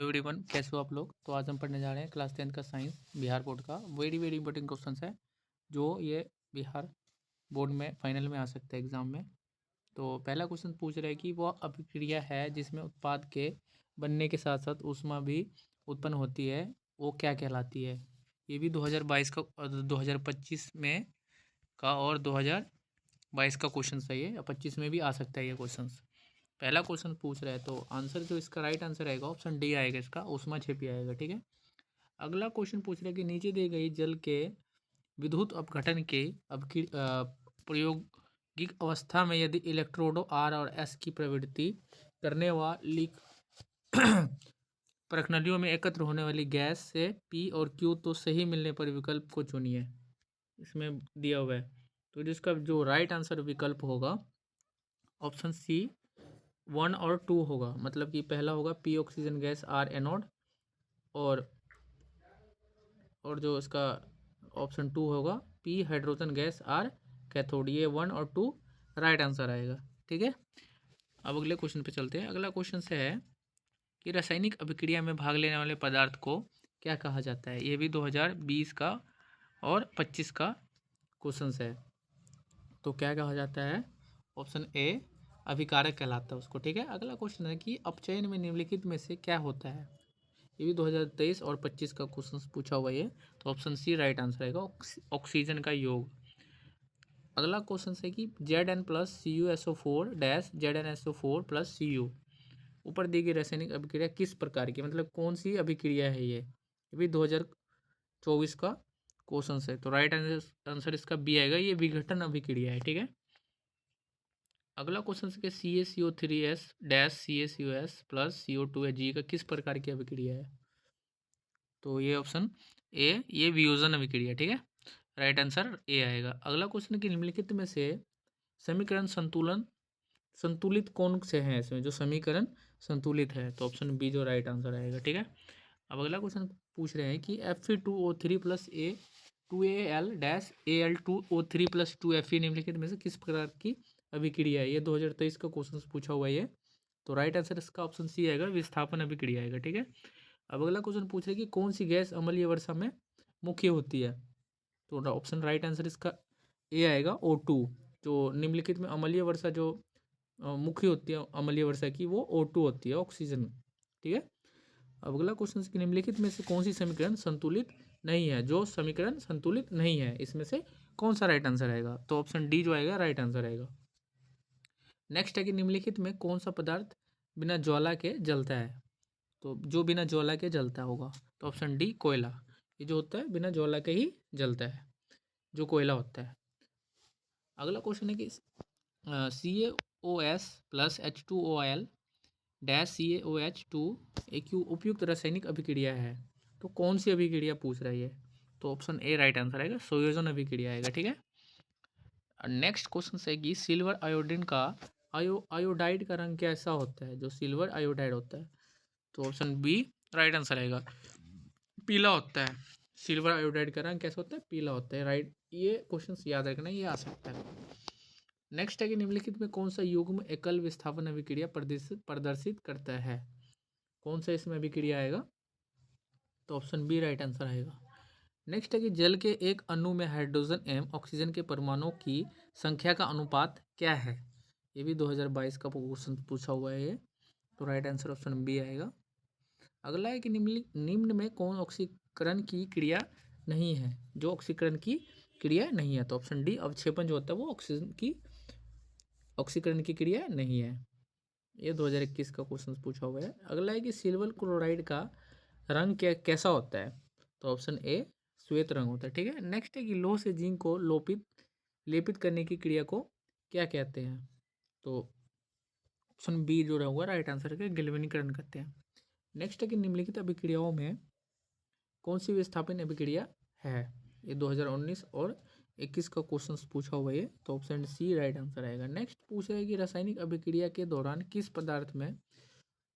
Everyone, कैसे हो आप लोग। तो आज हम पढ़ने जा रहे हैं क्लास 10 का साइंस बिहार बोर्ड का वेरी वेरी इंपॉर्टेंट क्वेश्चंस है जो ये बिहार बोर्ड में फाइनल में आ सकता है एग्जाम में। तो पहला क्वेश्चन पूछ रहा है कि वह अभिक्रिया है जिसमें उत्पाद के बनने के साथ साथ ऊष्मा भी उत्पन्न होती है, वो क्या कहलाती है। ये भी 2022 का 2025 में का और 2022 का क्वेश्चन है ये, 25 में भी आ सकता है ये क्वेश्चन। पहला क्वेश्चन पूछ रहा है तो आंसर जो इसका राइट आंसर आएगा ऑप्शन डी आएगा, इसका ऊष्मा क्षेपी आएगा। ठीक है। अगला क्वेश्चन पूछ रहा है कि नीचे दी गई जल के विद्युत अपघटन के प्रायोगिक अवस्था में यदि इलेक्ट्रोडों आर और एस की प्रवृत्ति करने वाली प्रखनलियों में एकत्र होने वाली गैस से पी और क्यू तो सही मिलने पर विकल्प को चुनिए। इसमें दिया हुआ है तो जिसका जो राइट आंसर विकल्प होगा ऑप्शन सी 1 और 2 होगा। मतलब कि पहला होगा P oxygen gas R anode और जो इसका ऑप्शन 2 होगा P hydrogen gas R cathode. ये 1 और 2 राइट आंसर आएगा। ठीक है। अब अगले क्वेश्चन पे चलते हैं। अगला क्वेश्चन से है कि रासायनिक अभिक्रिया में भाग लेने वाले पदार्थ को क्या कहा जाता है। ये भी 2020 का और 25 का क्वेश्चन है। तो क्या कहा जाता है, ऑप्शन ए अभिकारक कहलाता है उसको। ठीक है। अगला क्वेश्चन है कि अपचयन में निम्नलिखित में से क्या होता है। ये भी 2023 और 25 का क्वेश्चन पूछा हुआ है। तो ऑप्शन सी राइट आंसर आएगा, ऑक्सीजन का योग। अगला क्वेश्चन है कि Zn plus CuSO4 dash ZnSO4 plus Cu ऊपर दी गई रासायनिक अभिक्रिया किस प्रकार की, मतलब कौन सी अभिक्रिया है ये भी 2024 का क्वेश्चन है। तो राइट आंसर इसका बी आएगा, ये विघटन अभिक्रिया है। ठीक है। अगला क्वेश्चन है कि CaCO3S dash CaCOS plus CO2G का किस प्रकार की अभिक्रिया है। तो ये ऑप्शन ए, ये वियोजन अभिक्रिया। ठीक है। राइट आंसर ए आएगा। अगला क्वेश्चन कि निम्नलिखित में से समीकरण संतुलित कौन से हैं, इसमें जो समीकरण संतुलित है। तो ऑप्शन बी जो राइट आंसर आएगा। ठीक है। अब अगला क्वेश्चन पूछ रहे हैं कि Fe2O3 प्लस ए 2Al dash Al2O3 plus 2Fe निम्नलिखित में से किस प्रकार की अभिक्रिया है। ये 2023 का क्वेश्चन पूछा हुआ है ये। तो राइट आंसर इसका ऑप्शन सी आएगा, विस्थापन अभिक्रिया आएगा। ठीक है। अब अगला क्वेश्चन पूछ रहे हैं कि कौन सी गैस अम्लीय वर्षा में मुख्य होती है। तो ऑप्शन राइट आंसर इसका ए आएगा, O2। जो निम्नलिखित में अम्लीय वर्षा जो मुख्य होती है अम्लीय वर्षा की, वो O2 होती है, ऑक्सीजन। ठीक है। अब अगला क्वेश्चन है कि निम्नलिखित में से कौन सी समीकरण संतुलित नहीं है। जो समीकरण संतुलित नहीं है इसमें से कौन सा राइट आंसर आएगा। तो ऑप्शन डी जो आएगा राइट आंसर आएगा। नेक्स्ट है कि निम्नलिखित में कौन सा पदार्थ बिना ज्वाला के जलता है। तो जो बिना ज्वाला के जलता होगा, तो ऑप्शन डी कोयला। ये जो होता है बिना ज्वाला के ही जलता है, जो कोयला होता है। अगला क्वेश्चन है कि CaOS plus H2OL dash CaOH2 एक उपयुक्त रासायनिक अभिक्रिया है। तो कौन सी अभिक्रिया पूछ रहा है ये। तो ऑप्शन ए राइट आंसर आएगा, संयोजन अभिक्रिया आएगा। ठीक है। नेक्स्ट क्वेश्चन है कि सिल्वर आयोडीन का आयोडाइड का रंग कैसा होता है। जो सिल्वर आयोडाइड होता है, तो ऑप्शन बी राइट आंसर आएगा, पीला होता है। सिल्वर आयोडाइड का रंग कैसा होता है, पीला होता है। राइट, ये क्वेश्चन याद रखना, ये आ सकता है। नेक्स्ट है कि निम्नलिखित में कौन सा युग्म एकल विस्थापन अभिक्रिया प्रदर्शित करता है। कौन सा इसमें अभिक्रिया आएगा। तो ऑप्शन बी राइट आंसर आएगा। नेक्स्ट है कि जल के एक अणु में हाइड्रोजन एवं ऑक्सीजन के परमाणुओं की संख्या का अनुपात क्या है। ये भी 2022 का क्वेश्चन पूछा हुआ है ये। तो राइट आंसर ऑप्शन बी आएगा। अगला है कि निम्न में कौन ऑक्सीकरण की क्रिया नहीं है। जो ऑक्सीकरण की क्रिया नहीं है, तो ऑप्शन डी अवक्षेपण जो होता है वो ऑक्सीजन की ऑक्सीकरण की क्रिया नहीं है। ये 2021 का क्वेश्चन पूछा हुआ है। अगला है कि सिल्वर क्लोराइड का रंग कैसा होता है। तो ऑप्शन ए श्वेत रंग होता है। ठीक है। नेक्स्ट है कि लोह से जिंक को लेपित करने की क्रिया को क्या कहते हैं। तो ऑप्शन बी जो होगा राइट आंसर है, गैल्वेनीकरण कहते हैं। नेक्स्ट है कि निम्नलिखित अभिक्रियाओं में कौन सी विस्थापन अभिक्रिया है। ये 2019 और 21 का क्वेश्चन पूछा हुआ है। तो ऑप्शन सी राइट आंसर आएगा। नेक्स्ट पूछ रहे हैं कि रासायनिक अभिक्रिया के दौरान किस पदार्थ में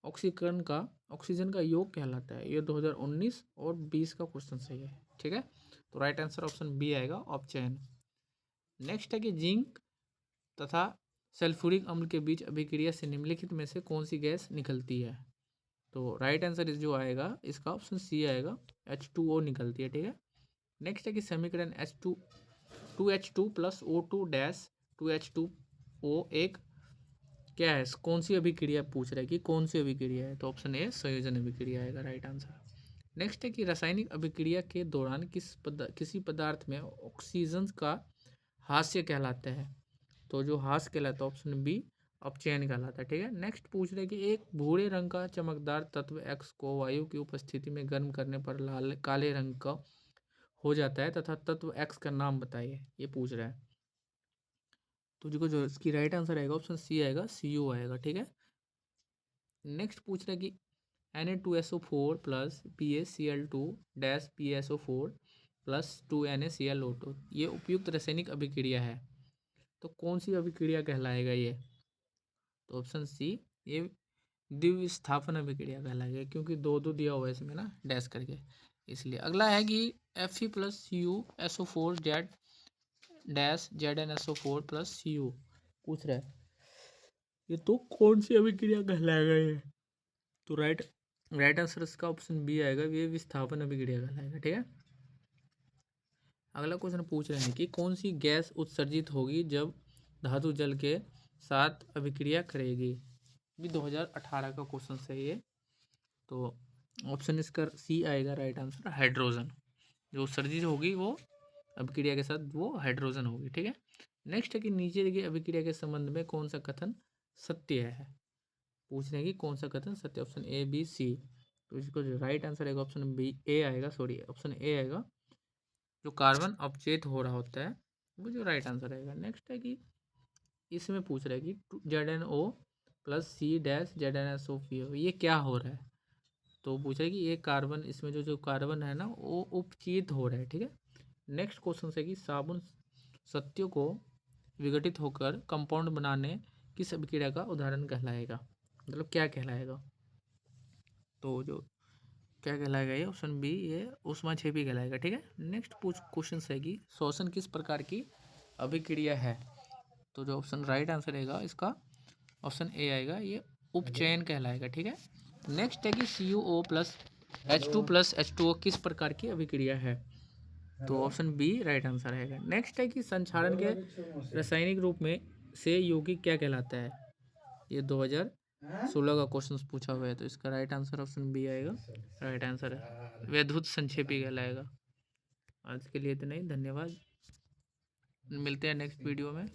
ऑक्सीजन का योग कहलाता है। ये 2019 और 20 का क्वेश्चन सही है। ठीक है। तो राइट आंसर ऑप्शन बी आएगा, ऑप्शन। नेक्स्ट है कि जिंक तथा सल्फ्यूरिक अम्ल के बीच अभिक्रिया से निम्नलिखित में से कौन सी गैस निकलती है। तो राइट आंसर इस जो आएगा इसका ऑप्शन सी आएगा, H2O निकलती है, ठीक है। नेक्स्ट है कि समीकरण two H two plus O two dash two H two O एक क्या है, कौन सी अभिक्रिया पूछ रहा है कि कौन सी अभिक्रिया है, तो ऑप्शन ए संयोजन अभिक्रिया आएगा राइट आंसर। नेक्स्ट है कि रासायनिक अभिक्रिया के दौरान किसी पदार्थ में ऑक्सीजन का हास्य कहलाता है, तो जो हास्य कहलाता है ऑप्शन बी अपचयन कहलाता है, ठीक है। नेक्स्ट पूछ रहे हैं कि एक भूरे रंग का चमकदार तत्व एक्स को वायु की उपस्थिति में गर्म करने पर लाल काले रंग का हो जाता है तथा तत्व एक्स का नाम बताइए, ये पूछ रहा है। तो जो इसकी राइट आंसर आएगा ऑप्शन सी आएगा, CO आएगा, ठीक है। नेक्स्ट पूछ रहे हैं कि Na2SO4 plus PaCl2 dash PaSO4 plus 2NaClO2 ये उपयुक्त रासायनिक अभिक्रिया है, तो कौन सी अभिक्रिया कहलाएगा ये, तो ऑप्शन सी ये द्विविस्थापन अभिक्रिया कहलाएगा, क्योंकि दो दो दिया हुआ है इसमें ना डैश करके, इसलिए। अगला है कि Fe plus CuSO4 Z dash ZnSO4 plus Cu पूछ रहा है, ये तो कौन सी अभिक्रिया कहलाएगा ये, तो राइट आंसर इसका ऑप्शन बी आएगा, ये विस्थापन अभिक्रिया कहलाएगा, ठीक है। अगला क्वेश्चन पूछ रहे हैं कि कौन सी गैस उत्सर्जित होगी जब धातु जल के साथ अभिक्रिया करेगी, भी 2018 का क्वेश्चन है ये, तो ऑप्शन इसका सी आएगा राइट आंसर, हाइड्रोजन। जो उत्सर्जित होगी वो अभिक्रिया के साथ वो हाइड्रोजन होगी, ठीक है। नेक्स्ट है कि नीचे देखिए अभिक्रिया के संबंध में कौन सा कथन सत्य है, पूछ रहे हैं कि कौन सा कथन सत्य, ऑप्शन ए बी सी, तो इसको जो राइट आंसर आएगा ऑप्शन बी ए आएगा, सॉरी ऑप्शन ए आएगा, जो कार्बन अपचेत हो रहा होता है वो जो राइट आंसर आएगा। नेक्स्ट है कि इसमें पूछ रहा है कि ZnO plus C dash ZnSO4 ये क्या हो रहा है, तो पूछ रहा है कि ये कार्बन, इसमें जो जो कार्बन है ना वो उपचेत हो रहा है, ठीक है। नेक्स्ट क्वेश्चन है कि साबुन सत्यों को विघटित होकर कंपाउंड बनाने किस अभिक्रिया का उदाहरण कहलाएगा, मतलब क्या कहलाएगा, तो जो क्या कहलाएगा ये ऑप्शन बी ये ऊष्माक्षेपी कहलाएगा, ठीक है। नेक्स्ट क्वेश्चन है कि श्वसन किस प्रकार की अभिक्रिया है, तो जो ऑप्शन राइट आंसर आएगा इसका ऑप्शन ए आएगा, ये उपचयन कहलाएगा, ठीक है। नेक्स्ट है कि CuO प्लस H2 किस प्रकार की अभिक्रिया है, तो ऑप्शन बी राइट आंसर आएगा। नेक्स्ट है कि संक्षारण के रासायनिक रूप में से यौगिक क्या कहलाता है, ये 2016 का क्वेश्चन पूछा हुआ है, तो इसका राइट आंसर ऑप्शन बी आएगा, राइट आंसर है वैद्युत संक्षेपी कहलाएगा। आज के लिए इतना ही, धन्यवाद, मिलते हैं नेक्स्ट वीडियो में।